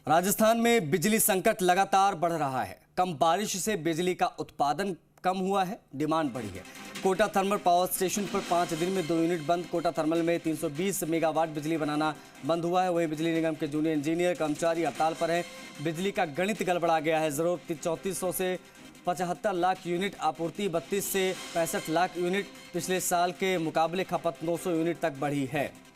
राजस्थान में बिजली संकट लगातार बढ़ रहा है। कम बारिश से बिजली का उत्पादन कम हुआ है, डिमांड बढ़ी है। कोटा थर्मल पावर स्टेशन पर 5 दिन में 2 यूनिट बंद। कोटा थर्मल में 320 मेगावाट बिजली बनाना बंद हुआ है। वहीं बिजली निगम के जूनियर इंजीनियर कर्मचारी हड़ताल पर हैं। बिजली का गणित गड़बड़ा गया है। जरूरत 3400 से 75 लाख यूनिट आपूर्ति 32 से 65 लाख यूनिट। पिछले साल के मुकाबले खपत 900 यूनिट तक बढ़ी है।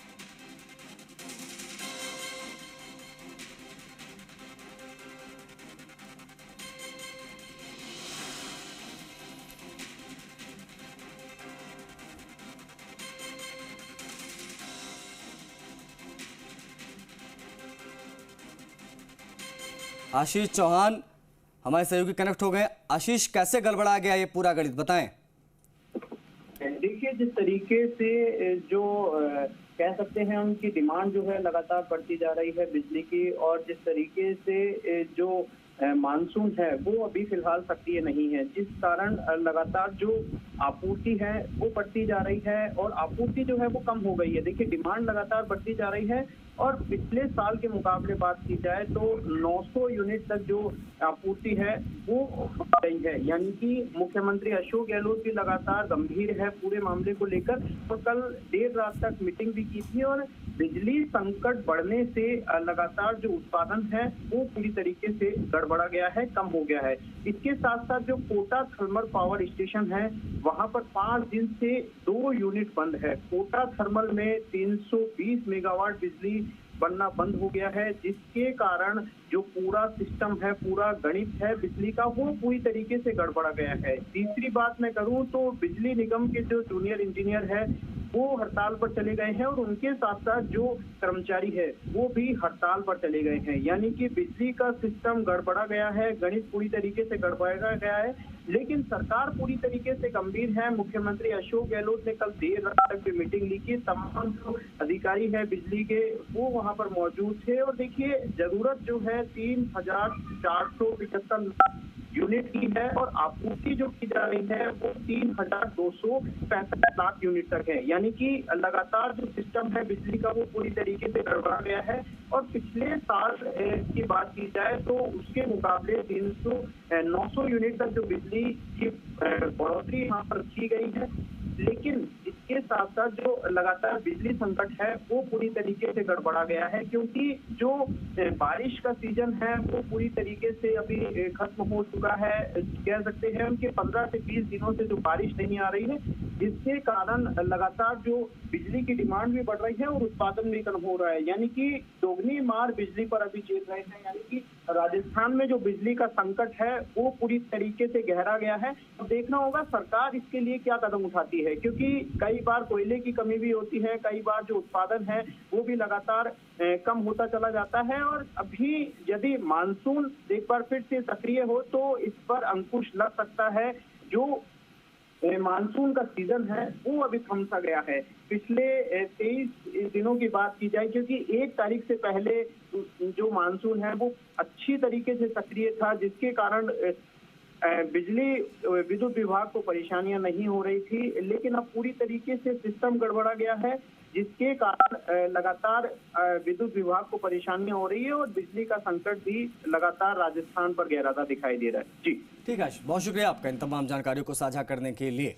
आशीष चौहान हमारे सहयोगी कनेक्ट हो गए। आशीष, कैसे गड़बड़ा गया ये पूरा गणित, बताएं। देखिए, जिस तरीके से जो कह सकते हैं उनकी डिमांड जो है लगातार बढ़ती जा रही है बिजली की, और जिस तरीके से जो मानसून है वो अभी फिलहाल सक्रिय नहीं है, जिस कारण लगातार जो आपूर्ति है वो बढ़ती जा रही है और आपूर्ति जो है वो कम हो गई है। देखिए, डिमांड लगातार बढ़ती जा रही है और पिछले साल के मुकाबले बात की जाए तो 900 यूनिट तक जो आपूर्ति है वो बढ़ गई है। यानी कि मुख्यमंत्री अशोक गहलोत भी लगातार गंभीर है पूरे मामले को लेकर, और कल देर रात तक मीटिंग भी की थी। और बिजली संकट बढ़ने से लगातार जो उत्पादन है वो पूरी तरीके से गड़बड़ा गया है, कम हो गया है। इसके साथ साथ जो कोटा थर्मल पावर स्टेशन है वहां पर 5 दिन से 2 यूनिट बंद है। कोटा थर्मल में 320 मेगावाट बिजली बनना बंद हो गया है, जिसके कारण जो पूरा सिस्टम है, पूरा गणित है बिजली का, वो पूरी तरीके से गड़बड़ा गया है। तीसरी बात मैं करूं तो बिजली निगम के जो जूनियर इंजीनियर है वो हड़ताल पर चले गए हैं और उनके साथ साथ जो कर्मचारी है वो भी हड़ताल पर चले गए हैं। यानी कि बिजली का सिस्टम गड़बड़ा गया है, गणित पूरी तरीके से गड़बड़ा गया है, लेकिन सरकार पूरी तरीके से गंभीर है। मुख्यमंत्री अशोक गहलोत ने कल देर रात तक भी मीटिंग ली की, तमाम जो अधिकारी है बिजली के वो वहां पर मौजूद थे। और देखिए, जरूरत जो है 3475 यूनिट की है और आपूर्ति जो की जा रही है वो 3265 लाख यूनिट तक है। यानी कि लगातार जो सिस्टम है बिजली का वो पूरी तरीके से गड़बड़ा गया है। और पिछले साल की बात की जाए तो उसके मुकाबले 900 यूनिट तक जो बिजली की बढ़ोतरी यहाँ पर की गई है, लेकिन इसके साथ साथ जो लगातार बिजली संकट है वो पूरी तरीके से गड़बड़ा गया है, क्योंकि जो बारिश का सीजन है वो पूरी तरीके से अभी खत्म हो चुका है। कह सकते हैं कि 15 से 20 दिनों से जो बारिश नहीं आ रही है, जिसके कारण लगातार जो बिजली की डिमांड भी बढ़ रही है और उत्पादन भी कम हो रहा है। यानी कि दोगुनी मार बिजली पर अभी झेल रहे हैं। यानी कि राजस्थान में जो बिजली का संकट है वो पूरी तरीके से गहरा गया है। तो देखना होगा सरकार इसके लिए क्या कदम उठाती है, क्योंकि कई बार कोयले की कमी भी होती है, कई बार जो उत्पादन है वो भी लगातार कम होता चला जाता है। और अभी यदि मानसून एक बार फिर से सक्रिय हो तो इस पर अंकुश लग सकता है। जो मानसून का सीजन है वो अभी थम सा गया है। पिछले 23 दिनों की बात की जाए, क्योंकि 1 तारीख से पहले जो मानसून है वो अच्छी तरीके से सक्रिय था, जिसके कारण बिजली विद्युत विभाग को परेशानियां नहीं हो रही थी। लेकिन अब पूरी तरीके से सिस्टम गड़बड़ा गया है, जिसके कारण लगातार विद्युत विभाग को परेशानियां हो रही है और बिजली का संकट भी लगातार राजस्थान पर गहराता दिखाई दे रहा है। जी ठीक है, बहुत शुक्रिया आपका इन तमाम जानकारियों को साझा करने के लिए।